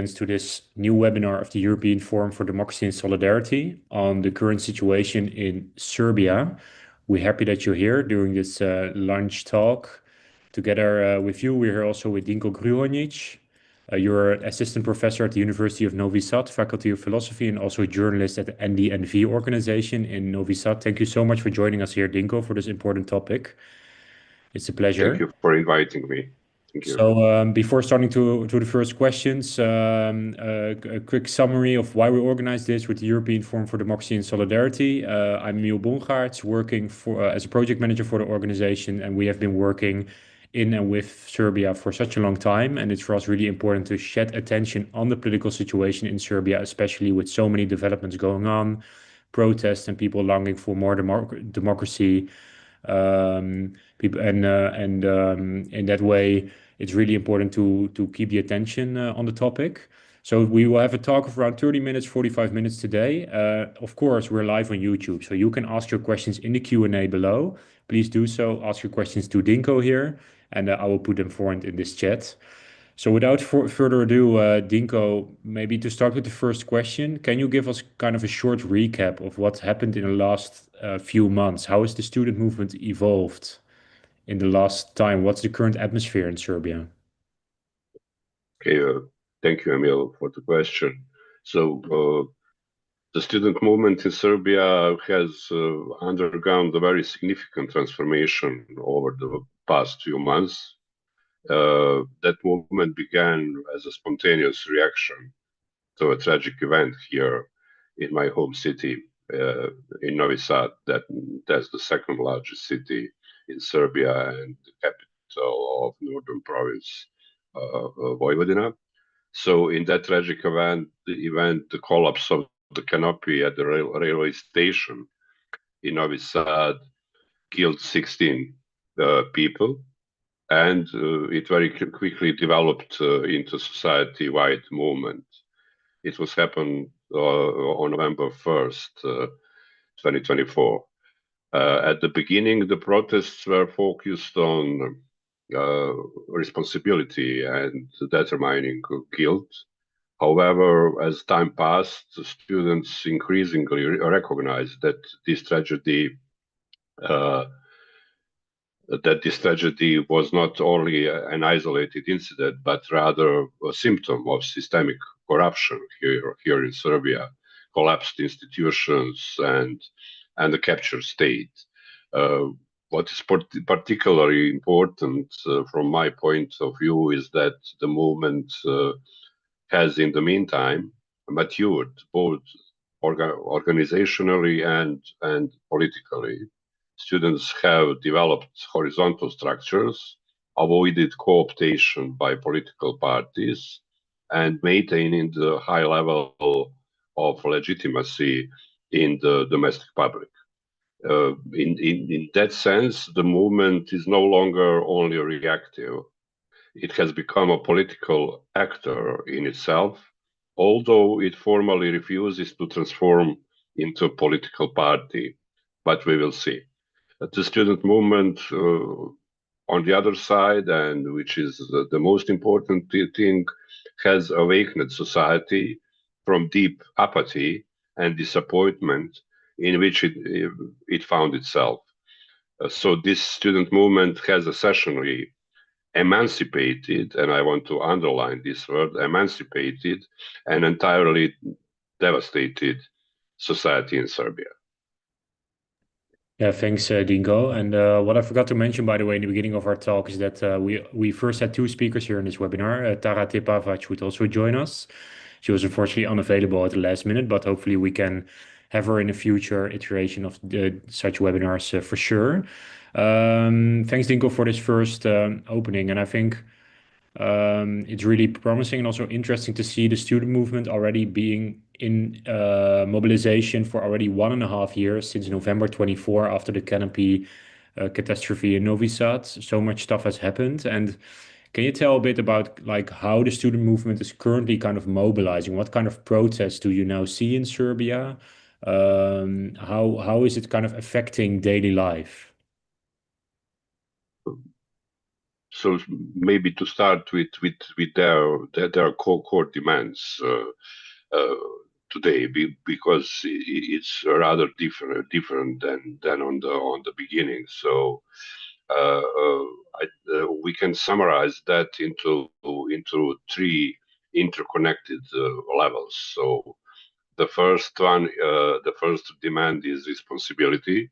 To this new webinar of the European Forum for Democracy and Solidarity on the current situation in Serbia. We're happy that you're here during this lunch talk. Together with you, we're here also with Dinko Gruhonic. You're assistant professor at the University of Novi Sad, Faculty of Philosophy, and also a journalist at the NDNV organization in Novi Sad. Thank you so much for joining us here, Dinko, for this important topic. It's a pleasure. Thank you for inviting me. Thank you. So before starting to the first questions, a quick summary of why we organized this with the European Forum for Democracy and Solidarity. I'm Miel Bongaerts, working as a project manager for the organization, and we have been working in and with Serbia for such a long time. And it's for us really important to shed attention on the political situation in Serbia, especially with so many developments going on, protests and people longing for more democracy. People and in that way, it's really important to keep the attention on the topic. So we will have a talk of around 30 minutes, 45 minutes today. Of course, we're live on YouTube, so you can ask your questions in the Q&A below. Please do so. Ask your questions to Dinko here, and I will put them forward in this chat. So without further ado, Dinko, maybe to start with the first question, can you give us kind of a short recap of what happened in the last few months? How has the student movement evolved in the last time? What's the current atmosphere in Serbia? Okay, thank you, Emil, for the question. So the student movement in Serbia has undergone a very significant transformation over the past few months. That movement began as a spontaneous reaction to a tragic event here in my home city, in Novi Sad. That's the second largest city in Serbia and the capital of northern province, Vojvodina. So in that tragic event, the collapse of the canopy at the railway station in Novi Sad killed 16 people. And it very quickly developed into society-wide movement. It was happened on November 1st, 2024. At the beginning, the protests were focused on responsibility and determining guilt. However, as time passed, the students increasingly recognized that this tragedy was not only an isolated incident, but rather a symptom of systemic corruption here in Serbia, collapsed institutions and the captured state. What is particularly important from my point of view is that the movement has in the meantime matured both organizationally and politically. Students have developed horizontal structures, avoided co-optation by political parties, and maintaining the high level of legitimacy in the domestic public. In that sense, the movement is no longer only reactive. It has become a political actor in itself, although it formally refuses to transform into a political party. But we will see. The student movement, on the other side, and which is the most important thing, has awakened society from deep apathy and disappointment in which it found itself. So this student movement has essentially emancipated, and I want to underline this word, emancipated, an entirely devastated society in Serbia. Yeah, thanks, Dinko. And what I forgot to mention, by the way, in the beginning of our talk is that we first had two speakers here in this webinar. Tara Tepavac would also join us. She was unfortunately unavailable at the last minute, but hopefully we can have her in a future iteration of such webinars for sure. Thanks, Dinko, for this first opening. And I think it's really promising and also interesting to see the student movement already being in mobilization for already 1.5 years since November 24 after the canopy catastrophe in Novi Sad. So much stuff has happened. And can you tell a bit about like how the student movement is currently kind of mobilizing? What kind of protests do you now see in Serbia? How is it kind of affecting daily life? so maybe to start with their core demands today, because it's rather different than on the beginning. So we can summarize that into three interconnected levels. So the first one, the first demand is responsibility,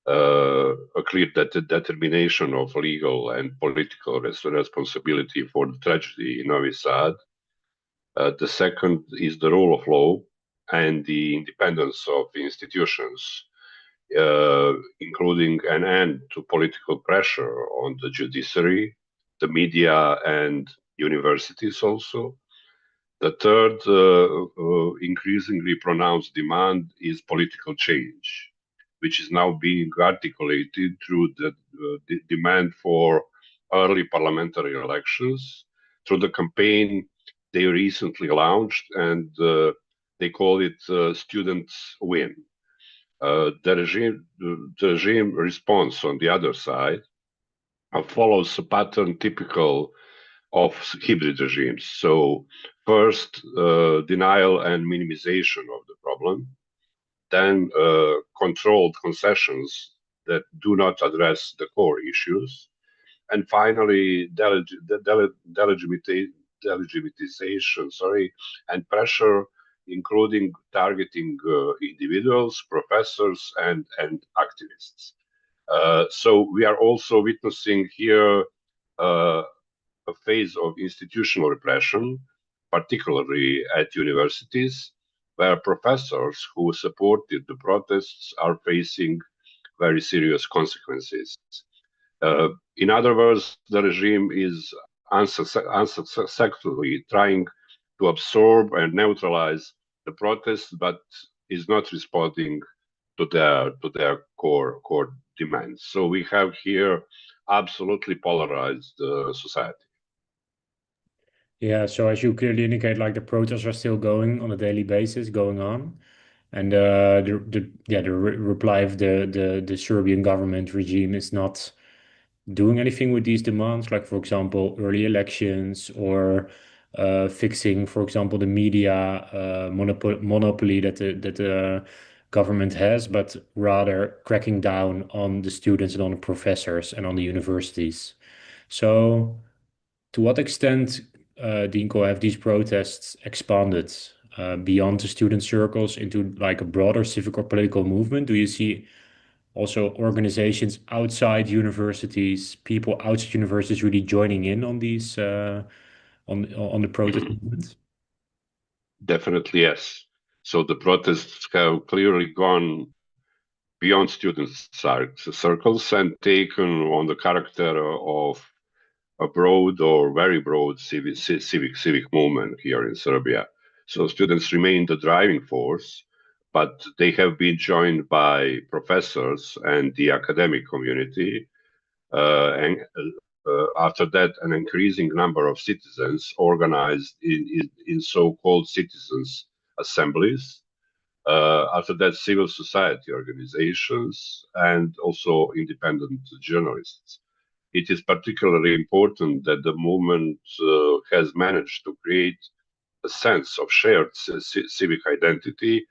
a clear determination of legal and political responsibility for the tragedy in Novi Sad. The second is the rule of law and the independence of institutions, including an end to political pressure on the judiciary, the media, and universities also. The third, increasingly pronounced demand is political change, which is now being articulated through the demand for early parliamentary elections, through the campaign they recently launched, and they call it Students Win. The regime response on the other side follows a pattern typical of hybrid regimes. So first, denial and minimization of the problem, then controlled concessions that do not address the core issues, and finally, delegitimization, and pressure, including targeting individuals, professors, and activists. So we are also witnessing here a phase of institutional repression, particularly at universities, where professors who supported the protests are facing very serious consequences. In other words, the regime is unsuccessfully trying to absorb and neutralize the protests, but is not responding to their core demands. So we have here absolutely polarized society. Yeah, so as you clearly indicate, like the protests are still going on a daily basis, going on, and the reply of the Serbian government regime is not doing anything with these demands, like for example, early elections or fixing, for example, the media monopoly that the government has, but rather cracking down on the students and on the professors and on the universities. So, to what extent, Dinko, have these protests expanded beyond the student circles into like a broader civic or political movement? Do you see also organizations outside universities, people outside universities really joining in on these on the protest movement? Definitely, yes. So the protests have clearly gone beyond student circles and taken on the character of a broad or very broad civic movement here in Serbia. So students remain the driving force, but they have been joined by professors and the academic community, and after that, an increasing number of citizens organized in so-called citizens' assemblies. After that, civil society organizations and also independent journalists. It is particularly important that the movement has managed to create a sense of shared civic identity,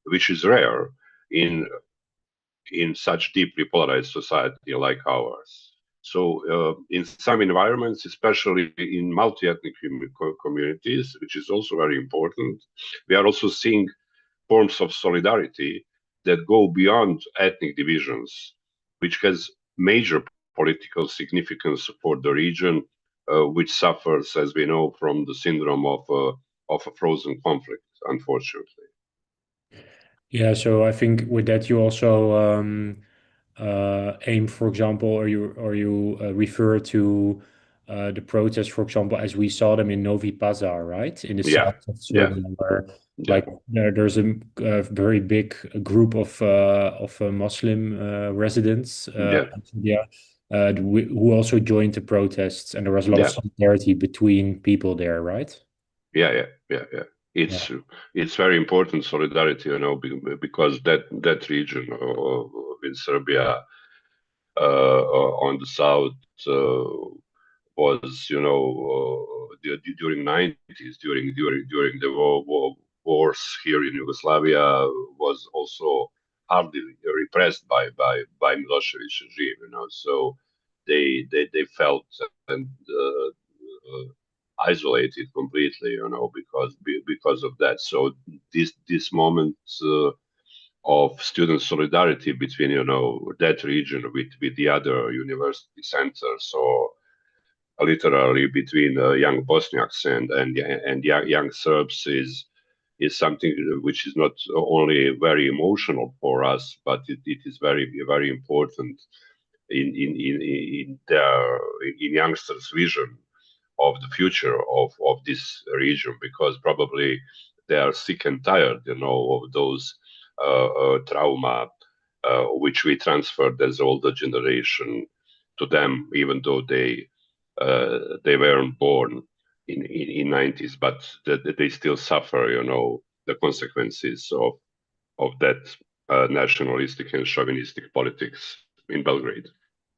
which is rare in such deeply polarized society like ours. So, in some environments, especially in multi-ethnic communities, which is also very important, we are also seeing forms of solidarity that go beyond ethnic divisions, which has major political significance for the region, which suffers, as we know, from the syndrome of a frozen conflict, unfortunately. Yeah, so I think with that you also aim, for example, or you refer to the protests, for example, as we saw them in Novi Pazar, right, in the Yeah, south of yeah, Serbia, where yeah, like there's a very big group of Muslim residents yeah, in Serbia, who also joined the protests, and there was a lot of yeah, solidarity between people there, right? yeah. Yeah. It's very important solidarity, because that region in Serbia, on the south, was, during 90s, during the wars here in Yugoslavia, was also hardly repressed by Milosevic regime. So they felt and isolated completely, because of that. So this moment of student solidarity between that region with the other university centers, or literally between young Bosniaks and young Serbs, is something which is not only very emotional for us, but it is very very important in their in youngsters' vision of the future of this region, because probably they are sick and tired, of those trauma which we transferred as older generation to them, even though they weren't born in 90s, but they still suffer, the consequences of that nationalistic and chauvinistic politics in Belgrade.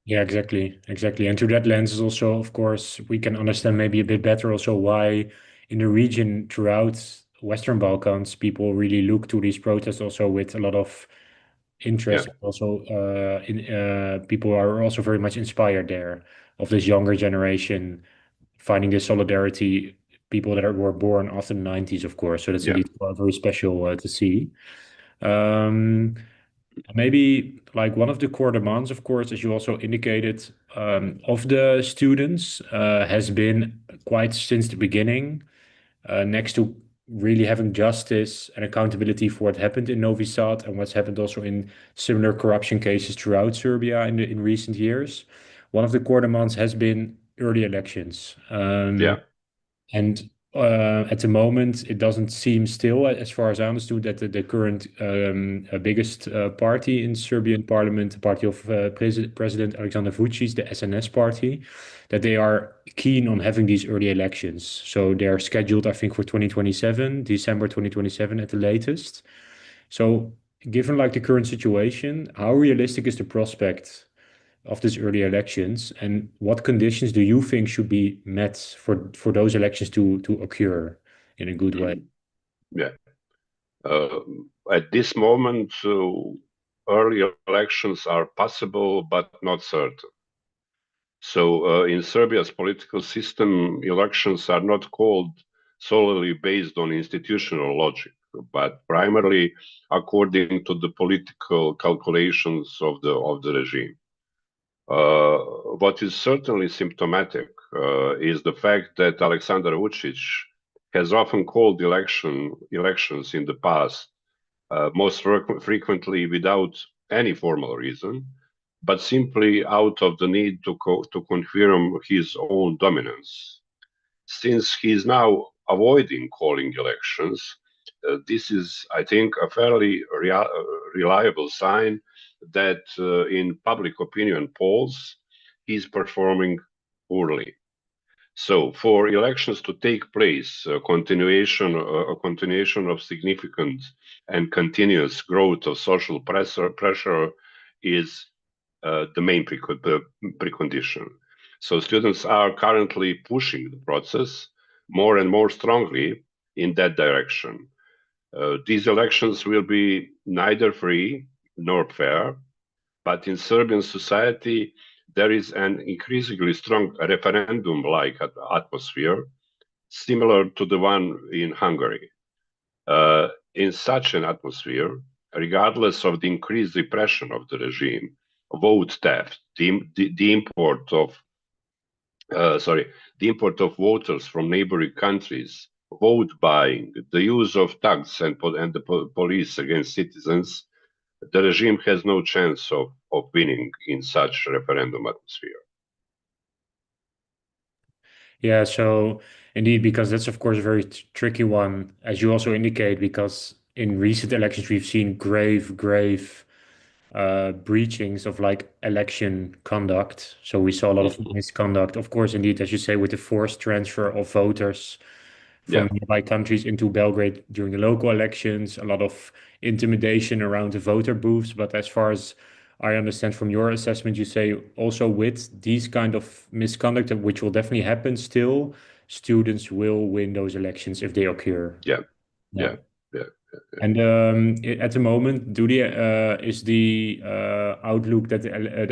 Yeah, exactly. Exactly. And through that lens is also, of course, we can understand maybe a bit better also why in the region throughout Western Balkans, people really look to these protests also with a lot of Yeah, interest. Also, people are also very much inspired there of this younger generation finding this solidarity, people that were born after the 90s, of course. So that's yeah. indeed very special to see. Um, Maybe like one of the core demands, of course, as you also indicated, of the students has been quite since the beginning, next to really having justice and accountability for what happened in Novi Sad and what's happened also in similar corruption cases throughout Serbia in recent years. One of the core demands has been early elections. Yeah. And at the moment, it doesn't seem still, as far as I understood, that the current biggest party in Serbian parliament, the party of President Aleksander Vucic, the SNS party, that they are keen on having these early elections. So they're scheduled, I think, for 2027, December 2027 at the latest. So given like the current situation, how realistic is the prospect of these early elections, and what conditions do you think should be met for those elections to occur in a good way? Mhm. Yeah. Uh, at this moment, early elections are possible but not certain. So, in Serbia's political system, elections are not called solely based on institutional logic, but primarily according to the political calculations of the regime. Uh, what is certainly symptomatic is the fact that Alexander Vucic has often called elections in the past, most frequently without any formal reason, but simply out of the need to confirm his own dominance. Since he is now avoiding calling elections, this is, I think, a fairly reliable sign that in public opinion polls, he's performing poorly. So, for elections to take place, a continuation of significant and continuous growth of social pressure is the main precondition. So, students are currently pushing the process more and more strongly in that direction. These elections will be neither free nor fair, but in Serbian society, there is an increasingly strong referendum like atmosphere, similar to the one in Hungary. In such an atmosphere, regardless of the increased repression of the regime, vote theft, the import of sorry, the import of voters from neighboring countries, vote buying, the use of thugs and the police against citizens, the regime has no chance of winning in such referendum atmosphere. Yeah, so indeed, because that's of course a very tricky one, as you also indicate, because in recent elections we've seen grave breachings of like election conduct. So we saw a lot of Mhm. misconduct, of course, indeed, as you say, with the forced transfer of voters Yeah, from nearby countries into Belgrade during the local elections, a lot of intimidation around the voter booths. But as far as I understand from your assessment, you say also with these kind of misconduct, which will definitely happen still, students will win those elections if they occur. Yeah, Yeah. yeah, yeah. And at the moment, is the outlook that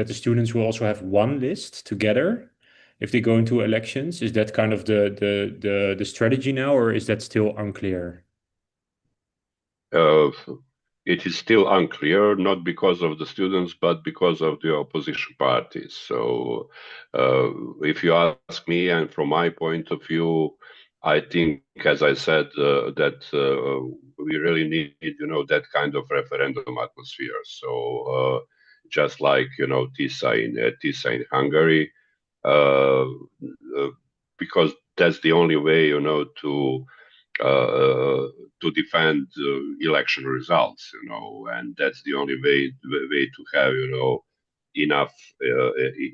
the students will also have one list together if they go into elections? Is that kind of the strategy now, or is that still unclear? Uh, it is still unclear, not because of the students, but because of the opposition parties. So, if you ask me, and from my point of view, I think, as I said, that we really need, that kind of referendum atmosphere. So, just like TISA in Hungary, uh, uh, because that's the only way, uh, to defend election results, and that's the only way to have, enough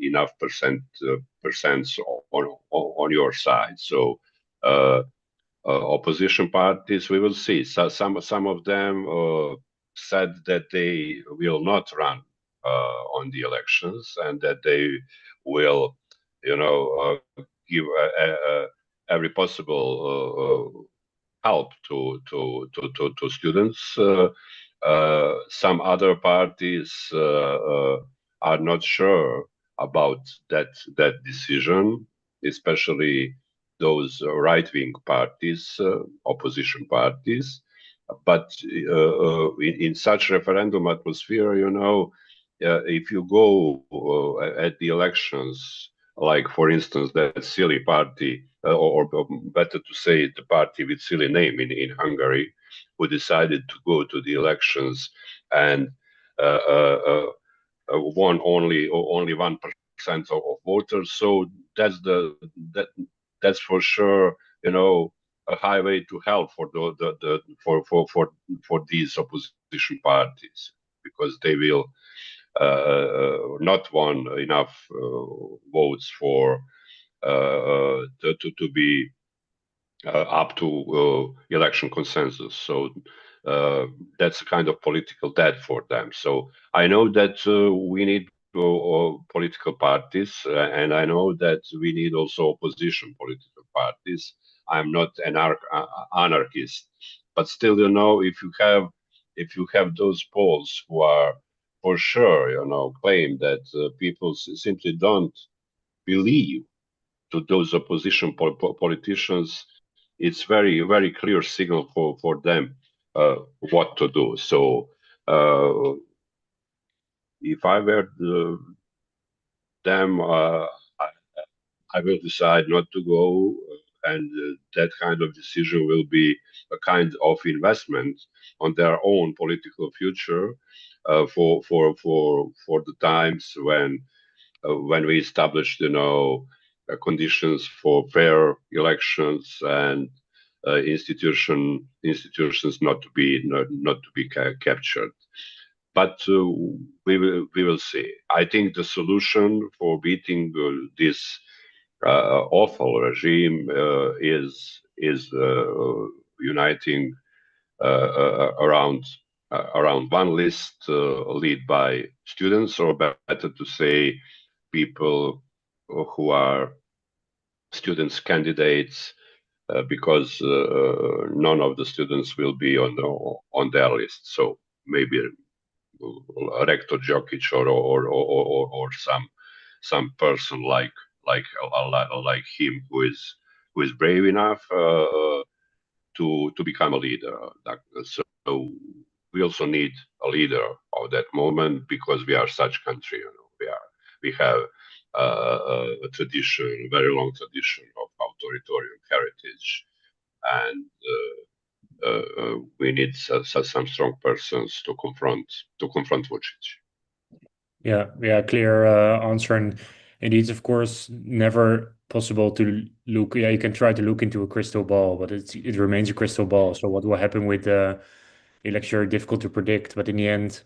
enough percents on your side. So uh, opposition parties, we will see. So some of them said that they will not run on the elections and that they will, give every possible help to students. Some other parties are not sure about that decision, especially those right-wing parties, opposition parties. But in such referendum atmosphere, if you go at the elections, like for instance that silly party, or better to say the party with silly name in Hungary, who decided to go to the elections and uh, uh, uh, won only 1% of voters. So that's that that's for sure, a highway to hell for the for these opposition parties, because they will not won enough votes for to be up to election consensus. So that's a kind of political debt for them. So I know that we need political parties, and I know that we need also opposition political parties. I'm not an anarchist, but still, if you have those polls who are for sure, claim that people simply don't believe to those opposition politicians, it's very clear signal for them what to do. So if I were them, I will decide not to go, and that kind of decision will be a kind of investment on their own political future for the times when we established, conditions for fair elections and institutions not to be captured. But we will see. I think the solution for beating this awful regime is uniting around one list, led by students, or better to say, people who are students candidates, because none of the students will be on their list. So maybe Rector Jokic or some person like him who is brave enough to become a leader. So we also need a leader of that moment, because we are such country. We have a tradition, very long tradition of authoritarian heritage, and we need some strong persons to confront Vucic. Yeah, clear answer. And indeed, of course, never possible to look. Yeah, you can try to look into a crystal ball, but it remains a crystal ball. So what will happen with the election are difficult to predict. But in the end,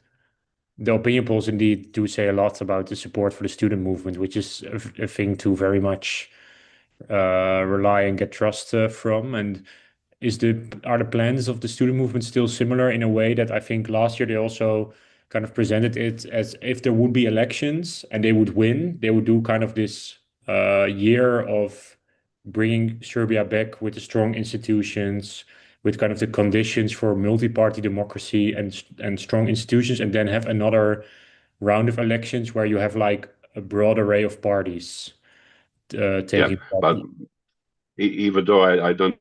the opinion polls indeed do say a lot about the support for the student movement, which is a thing to very much rely and get trust from. And are the plans of the student movement still similar in a way that I think last year they also kind of presented it as if there would be elections and they would win, they would do kind of this year of bringing Serbia back with the strong institutions, with kind of the conditions for multi-party democracy and strong institutions, and then have another round of elections where you have like a broad array of parties Yeah, taking part. but even though I don't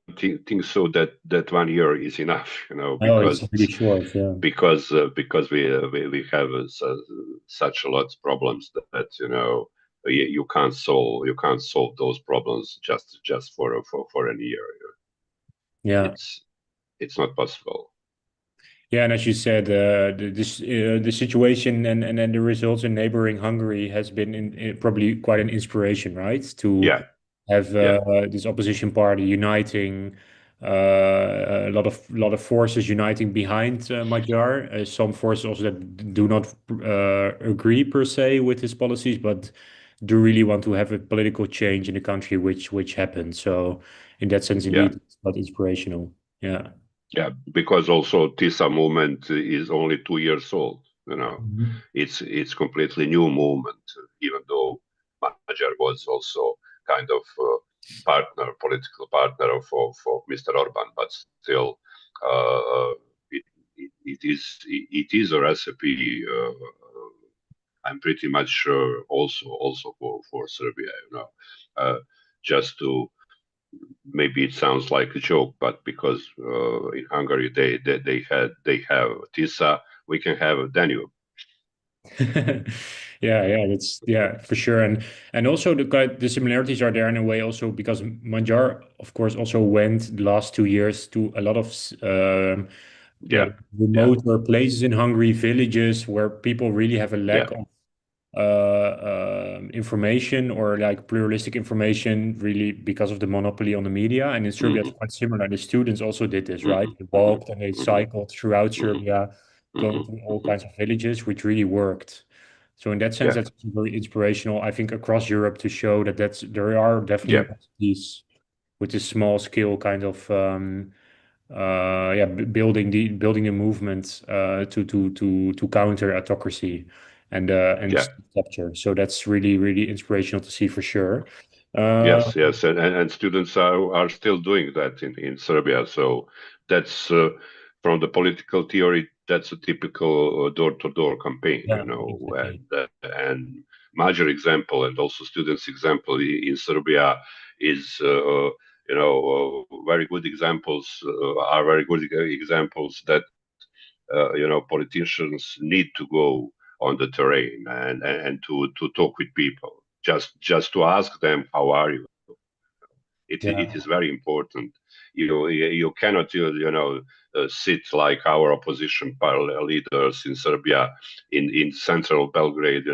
think so that 1 year is enough, Oh, it's really short, yeah. because we have such a lot of problems that you can't solve those problems just for a year. Yeah. It's not possible. Yeah, and as you said, the situation and then the results in neighboring Hungary has been probably quite an inspiration, right? To Yeah, have yeah, this opposition party uniting, a lot of forces uniting behind Magyar. Some forces also that do not agree per se with his policies, but do really want to have a political change in the country, which happened. So in that sense, yeah. indeed, it's quite inspirational. Yeah. Yeah, because also TISA movement is only 2 years old. Mhm. It's completely new movement, even though Magyar was also kind of political partner of Mr. Orban, but still, it, it is a recipe. I'm pretty much sure also for Serbia. Just to maybe it sounds like a joke, but because in Hungary they have TISA, we can have Danube. Yeah, that's yeah for sure, and also the similarities are there in a way also because Magyar, of course, also went the last 2 years to a lot of yeah Yeah, yeah, remote places in Hungary, villages where people really have a yeah. lack of information or like pluralistic information, really because of the monopoly on the media. And in Serbia, it's Hmm. quite similar. The students also did this, right? Hmm. They Hmm. walked and they Hmm. cycled throughout Hmm. Serbia, going Hmm. to all Hmm. kinds of villages, which really worked. So in that sense, Yeah, that's very inspirational, I think, across Europe to show that there are yeah, definitely these with this small scale kind of yeah, building the movement to counter autocracy and yeah. state capture. So that's really inspirational to see for sure. Yes, yes, and students are still doing that in Serbia. So that's from the political theory. That's a typical door-to-door campaign, yeah, and exactly. major example and also students example in Serbia is very good examples are very good examples that politicians need to go on the terrain and to talk with people, just to ask them how are you. It Yeah, is very important. You cannot sit like our opposition leaders in Serbia in central Belgrade,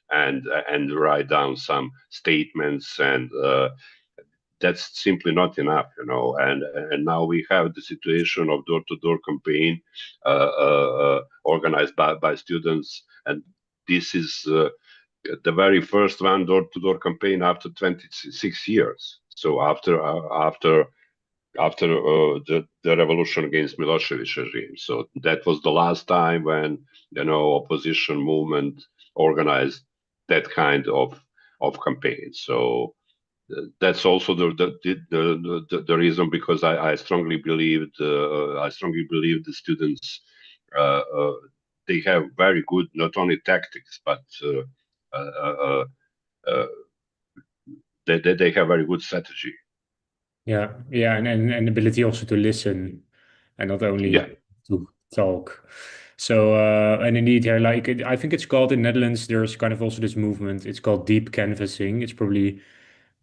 and write down some statements, and that's simply not enough, and now we have the situation of door-to-door campaign organized by students, and this is the very first one door-to-door campaign after 26 years. So after the revolution against Milosevic regime. So that was the last time when opposition movement organized that kind of campaign. So that's also the reason, because I strongly believe the students they have very good not only tactics but uh, they have very good strategy. yeah, and ability also to listen and not Yeah. only to talk. So and indeed, yeah, like I think it's called in Netherlands. There's kind of also this movement. It's called deep canvassing. It's probably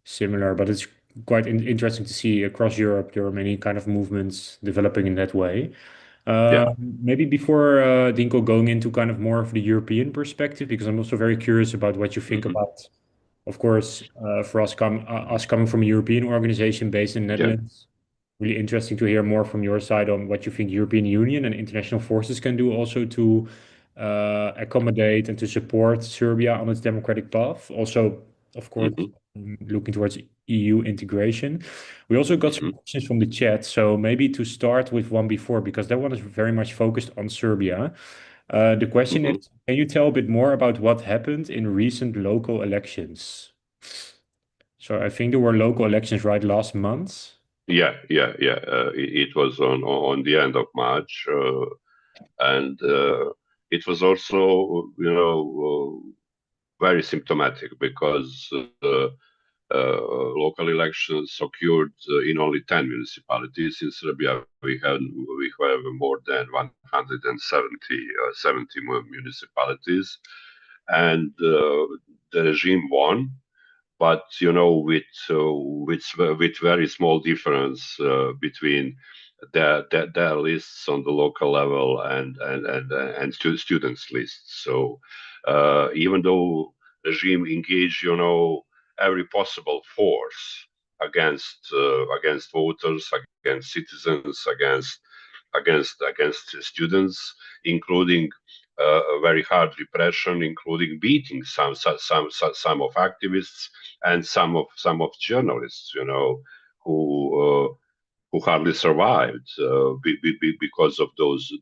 similar, but it's quite interesting to see across Europe. There are many kind of movements developing in that way. Yeah. Maybe before Dinko going into kind of more of the European perspective, because I'm also very curious about what you think Hmm. about, of course, for us coming from a European organization based in Yeah. Netherlands. Really interesting to hear more from your side on what you think European Union and international forces can do also to accommodate and to support Serbia on its democratic path. Also, of course, Hmm. looking towards EU integration. We also got some Hmm. questions from the chat. So maybe to start with one before, because that one is very much focused on Serbia. The question Mhm. is, can you tell a bit more about what happened in recent local elections? So I think there were local elections right last month. Yeah. It was on the end of March, and it was also, very symptomatic because local elections occurred in only 10 municipalities. In Serbia, we have more than 170 municipalities, and the regime won, but with very small difference between their lists on the local level and students lists. So even though regime engaged, every possible force against voters, against citizens, against students, including very hard repression, including beating some of activists and some of journalists, who hardly survived because of those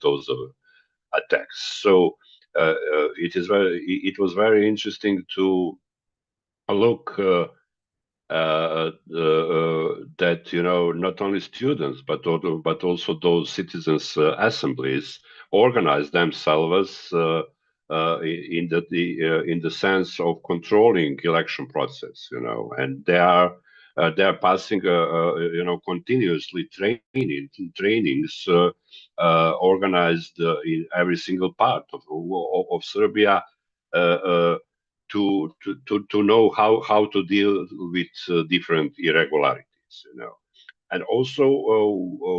attacks. So it was very interesting to look that not only students but also those citizens assemblies organize themselves in the sense of controlling election process, and they are passing continuously trainings organized in every single part of Serbia, uh, uh, to know how to deal with different irregularities, and also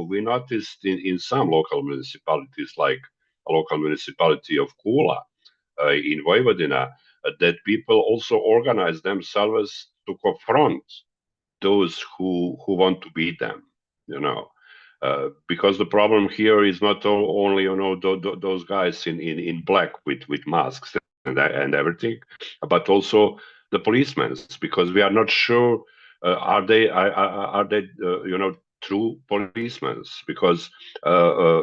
we noticed in some local municipalities, like a local municipality of Kula in Vojvodina, that people also organize themselves to confront those who want to beat them, because the problem here is not only those guys in black with masks and everything, but also the policemen, because we are not sure are they true policemen, because uh,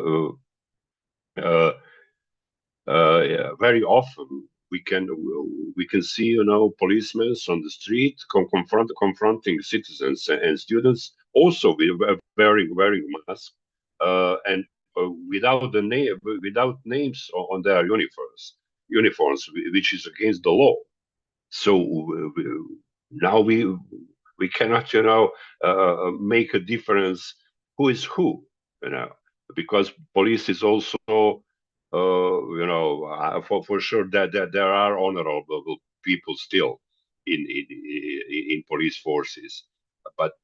yeah, very often we can see policemen on the street confronting citizens and students, also with wearing masks, and without the name without names on their uniforms, which is against the law. So now we cannot make a difference who is who, you know because police is also for sure that there are honorable people still in police forces, but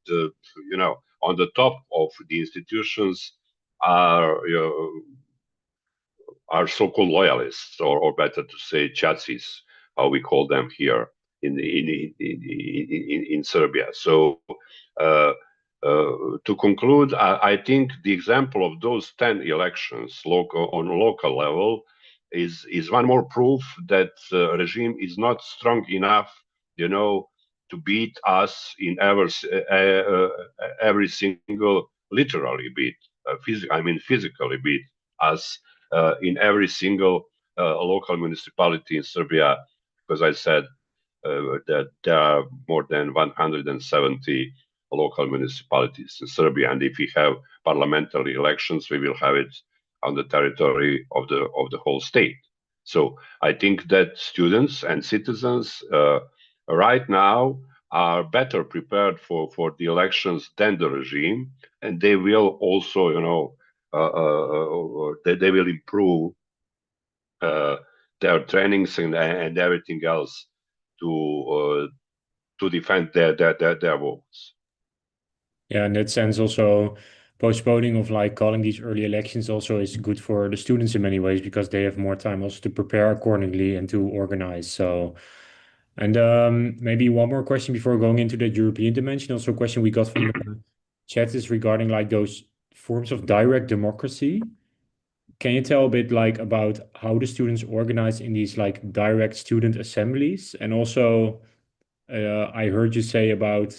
on the top of the institutions are are so-called loyalists, or better to say, chassis, how we call them here in Serbia. So, uh, to conclude, I think the example of those 10 elections on a local level is one more proof that regime is not strong enough, to beat us in every single, literally beat, physically beat us in every single local municipality in Serbia, because I said that there are more than 170 local municipalities in Serbia, and if we have parliamentary elections, we will have it on the territory of the whole state. So I think that students and citizens right now are better prepared for the elections than the regime, and they will also, they will improve uh, their trainings and everything else to defend their votes. Yeah, in that sense, also postponing of like calling these early elections also is good for the students in many ways because they have more time also to prepare accordingly and to organize. So, and maybe one more question before going into the European dimension. Also, a question we got from the chat is regarding like those forms of direct democracy. Can you tell a bit like about how the students organize in these like direct student assemblies? And also, I heard you say about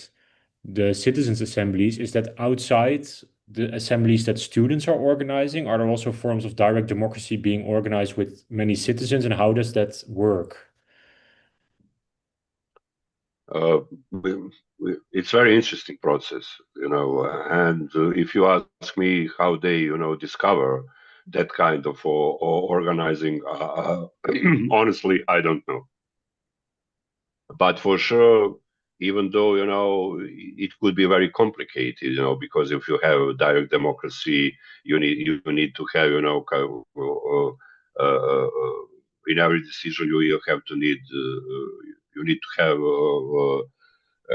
the citizens' assemblies. Is that outside the assemblies that students are organizing? Are there also forms of direct democracy being organized with many citizens, and how does that work? Uh, it's very interesting process, and if you ask me how they, discover that kind of organizing, honestly, I don't know. But for sure, even though, it could be very complicated, because if you have direct democracy, you need to have, in every decision you have to need you need to have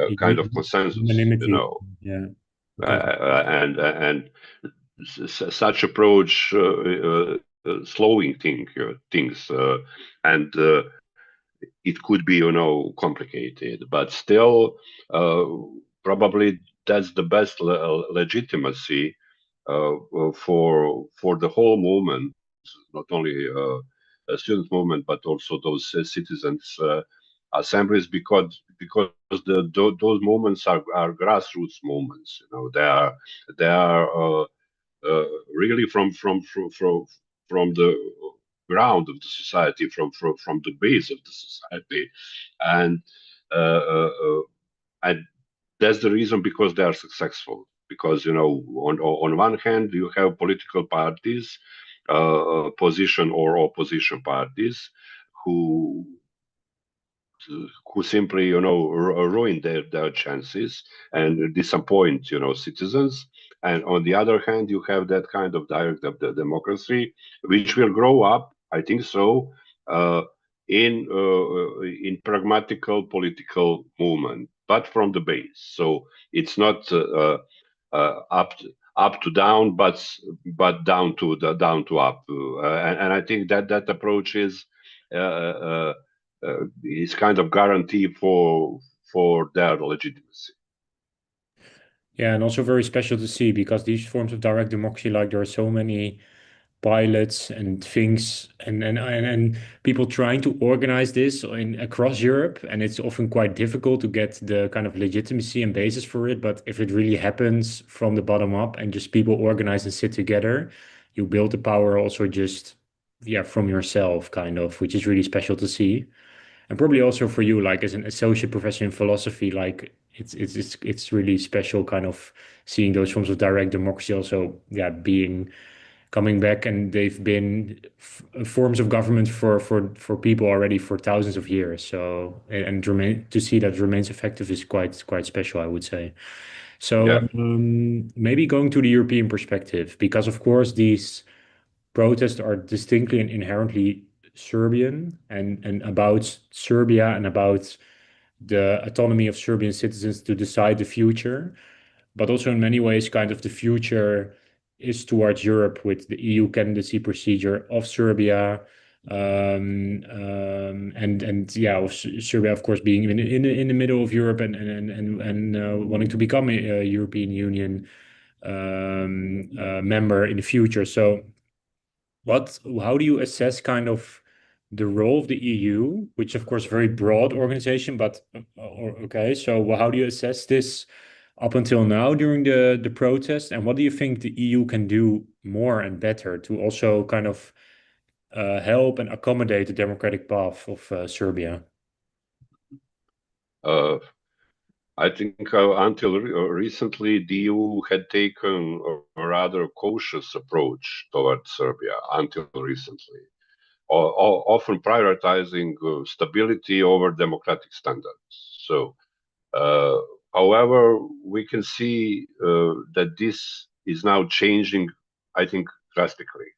a kind of consensus, Unanimity. Yeah. and such approach slowing things, and it could be, complicated, but still, uh, probably that's the best legitimacy for the whole movement, not only a student movement, but also those citizens assemblies, because those movements are grassroots movements. They are really from the ground of the society, from the base of the society, and uh, uh, uh, and that's the reason because they are successful. Because on one hand you have political parties, position or opposition parties, who who simply ruin their chances and disappoint citizens. And on the other hand you have that kind of direct democracy, which will grow up, I think so, uh, in pragmatical political movement, but from the base. So it's not up to down, but down to up, and I think that approach is kind of guarantee for their legitimacy. Yeah, and also very special to see because these forms of direct democracy, like there are so many pilots and things and people trying to organize this across Europe, and it's often quite difficult to get the kind of legitimacy and basis for it. But if it really happens from the bottom up and just people organize and sit together, you build the power also just from yourself, kind of, which is really special to see. And probably also for you, like as an associate professor in philosophy, like it's really special kind of seeing those forms of direct democracy also, being coming back, and they've been forms of government for people already for thousands of years. So and remain to see that remains effective is quite special, I would say. So Yeah. maybe going to the European perspective, because of course these protests are distinctly and inherently Serbian and about Serbia and about the autonomy of Serbian citizens to decide the future, but also in many ways, kind of the future is towards Europe with the EU candidacy procedure of Serbia, and of Serbia, of course, being in the middle of Europe and wanting to become a European Union member in the future. So how do you assess kind of the role of the EU, which of course very broad organization, but okay, so how do you assess this up until now during the protest, and what do you think the EU can do more and better to also kind of help and accommodate the democratic path of Serbia? uh, I think until recently the EU had taken a rather cautious approach towards Serbia until recently, often prioritizing stability over democratic standards. So, uh, however, we can see that this is now changing, I think, drastically.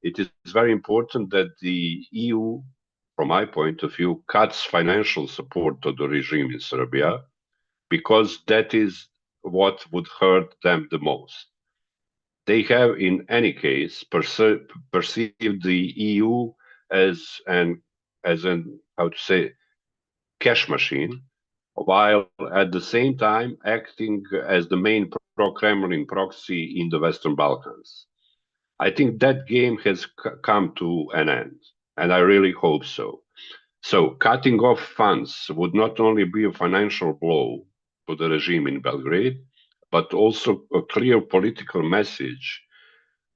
It is very important that the EU, from my point of view, cuts financial support to the regime in Serbia, because that is what would hurt them the most. They have, in any case, perceived the EU as an how to say cash machine, while at the same time acting as the main pro-Kremlin proxy in the Western Balkans. I think that game has come to an end, and I really hope so. So, cutting off funds would not only be a financial blow to the regime in Belgrade, but also a clear political message,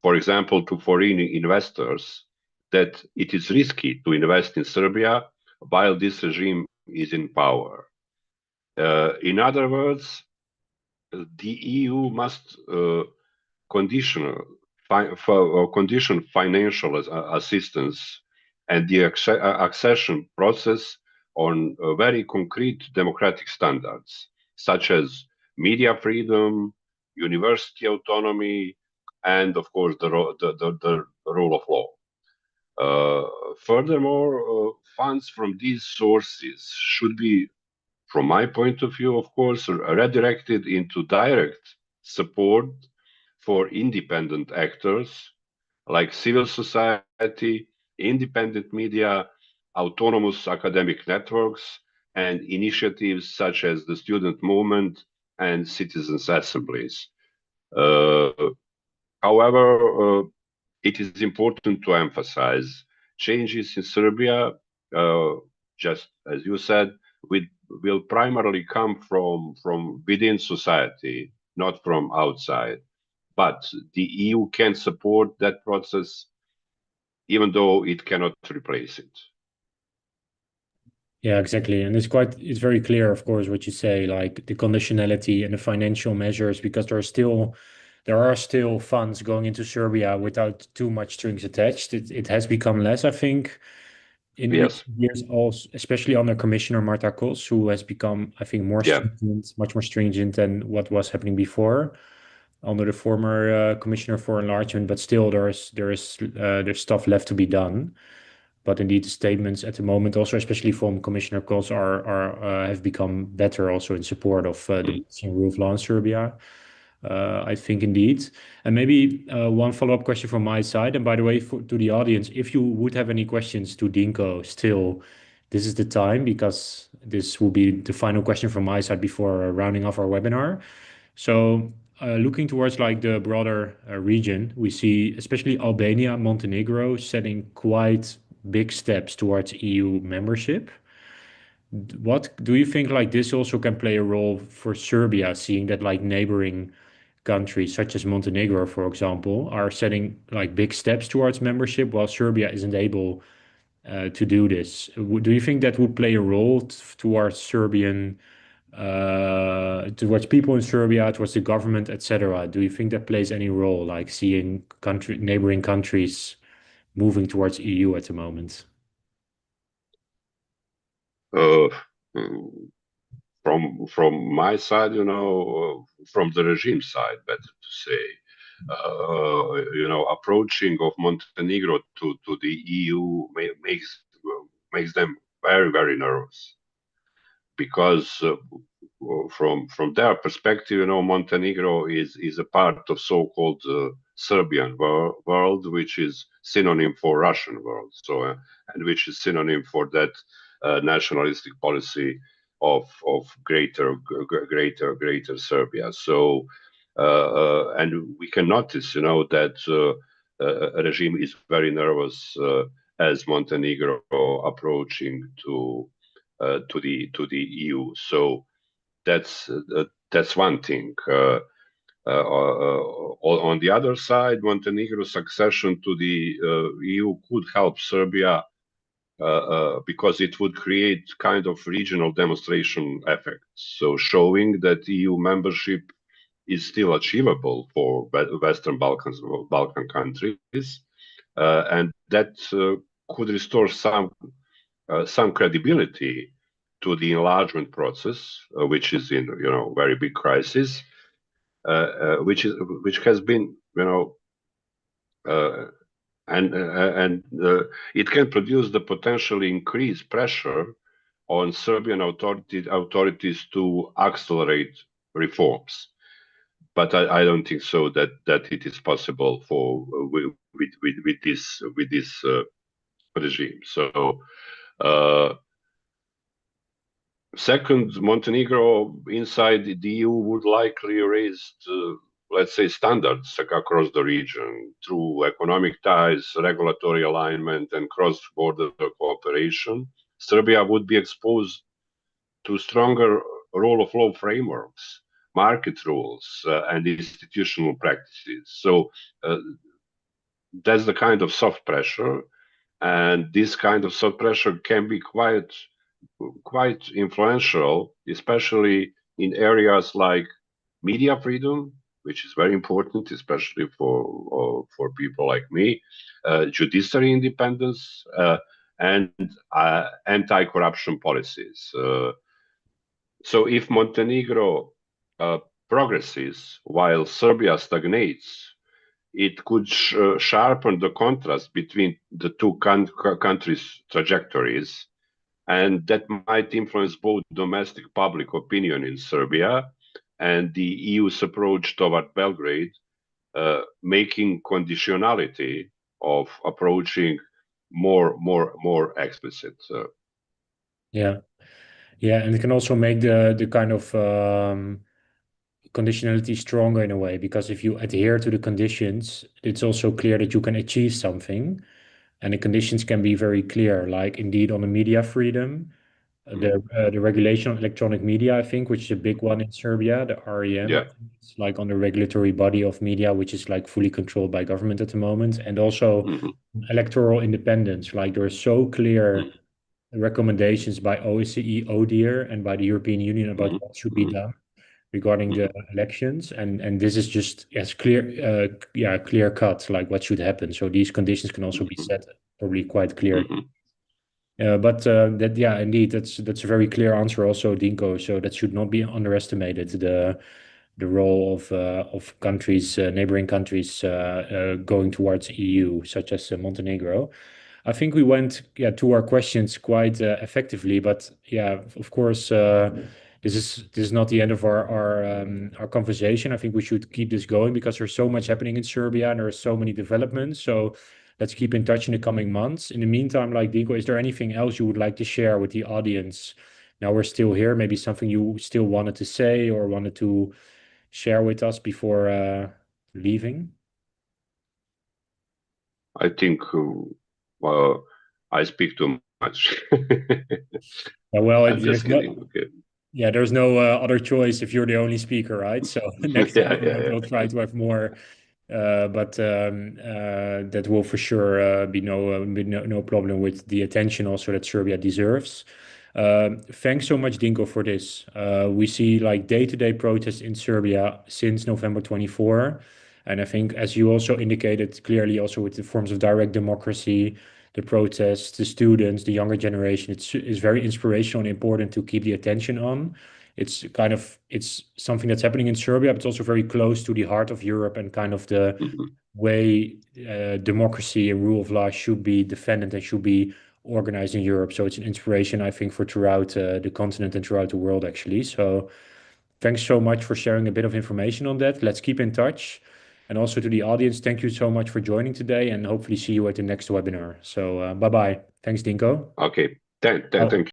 for example, to foreign investors, that it is risky to invest in Serbia while this regime is in power. In other words, the EU must condition financial assistance and the accession process on very concrete democratic standards, such as media freedom, university autonomy, and of course the rule of law. Furthermore, funds from these sources should be, from my point of view, of course, redirected into direct support for independent actors like civil society, independent media, autonomous academic networks, and initiatives such as the student movement and citizens' assemblies. Uh, However, it is important to emphasize changes in Serbia, just as you said, will primarily come from within society, not from outside. But the EU can support that process, even though it cannot replace it. Yeah, exactly. And it's very clear, of course, what you say, like the conditionality and the financial measures, because there are still funds going into Serbia without too much strings attached. It has become less, I think, in Yes. recent years, also, especially under Commissioner Marta Kos, who has become, I think, more Yeah. stringent, much more stringent than what was happening before under the former Commissioner for Enlargement. But still, there's stuff left to be done. But indeed, the statements at the moment, also especially from Commissioner Kos, have become better, also in support of the rule of law in Serbia. I think indeed. And maybe one follow-up question from my side. And by the way, to the audience, if you would have any questions to Dinko, still, this is the time, because this will be the final question from my side before rounding off our webinar. So looking towards like the broader region, we see especially Albania, Montenegro setting quite big steps towards EU membership. What do you think like this also can play a role for Serbia, seeing that like neighboring countries such as Montenegro, for example, are setting like big steps towards membership while Serbia isn't able to do this? Do you think that would play a role towards Serbian, towards people in Serbia, towards the government, etc.? Do you think that plays any role, like seeing neighboring countries moving towards EU at the moment? Uh, from my side, from the regime side, better to say, approaching of Montenegro to the EU makes them very, very nervous, because from their perspective, Montenegro is a part of so-called Serbian world, which is synonym for Russian world. So, and which is synonym for that nationalistic policy of greater Serbia. So, and we can notice, that a regime is very nervous as Montenegro approaching to the EU. So that's one thing. On the other side, Montenegro's accession to the EU could help Serbia because it would create kind of regional demonstration effect. So showing that EU membership is still achievable for Western Balkan countries, and that could restore some credibility to the enlargement process, which is in very big crisis, which has been and it can produce the potentially increased pressure on Serbian authorities to accelerate reforms. But I don't think so that it is possible for with this regime. So. Second, Montenegro inside the EU would likely raise, let's say, standards across the region through economic ties, regulatory alignment, and cross-border cooperation. Serbia would be exposed to stronger rule of law frameworks, market rules and institutional practices. So that's the kind of soft pressure, and this kind of soft pressure can be quite influential, especially in areas like media freedom, which is very important, especially for people like me, judiciary independence, and anti-corruption policies. So if Montenegro progresses while Serbia stagnates, it could sharpen the contrast between the two countries' trajectories, and that might influence both domestic public opinion in Serbia and the EU's approach toward Belgrade, making conditionality of approaching more explicit. Yeah. Yeah, and it can also make the kind of conditionality stronger in a way, because if you adhere to the conditions, it's also clear that you can achieve something. And the conditions can be very clear, like indeed on the media freedom, the regulation on electronic media, I think, which is a big one in Serbia, the REM. Yeah. I think it's like on the regulatory body of media, which is like fully controlled by government at the moment, and also electoral independence. Like there are so clear recommendations by OSCE, ODIHR, and by the European Union about what should be done regarding the elections, and this is just as clear cut, like what should happen. So these conditions can also be set probably quite clear. But that, yeah, indeed, that's a very clear answer also, Dinko. So that should not be underestimated, the role of countries, neighboring countries, going towards EU, such as Montenegro. I think we went, yeah, to our questions quite effectively, but yeah, of course, this is not the end of our conversation. I think we should keep this going because there's so much happening in Serbia and there are so many developments. So let's keep in touch in the coming months. In the meantime, like Diego, is there anything else you would like to share with the audience? Now we're still here, maybe something you still wanted to say or wanted to share with us before leaving? I think well, I speak too much. Well, I'm just kidding. Okay. yeah, there's no other choice if you're the only speaker, right? So next Yeah, time yeah, we'll yeah. try to have more, but that will for sure be no problem with the attention also that Serbia deserves. Thanks so much, Dinko, for this. We see like day-to-day protests in Serbia since November 24. And I think, as you also indicated clearly, also with the forms of direct democracy, the protests, the students, the younger generation, it's very inspirational and important to keep the attention on. It's something that's happening in Serbia, but it's also very close to the heart of Europe and kind of the way democracy and rule of law should be defended and should be organized in Europe. So it's an inspiration, I think, for throughout the continent and throughout the world, actually. So thanks so much for sharing a bit of information on that. Let's keep in touch. And also to the audience, thank you so much for joining today and hopefully see you at the next webinar. So bye-bye. Thanks, Dinko. Okay. Thank Oh. you.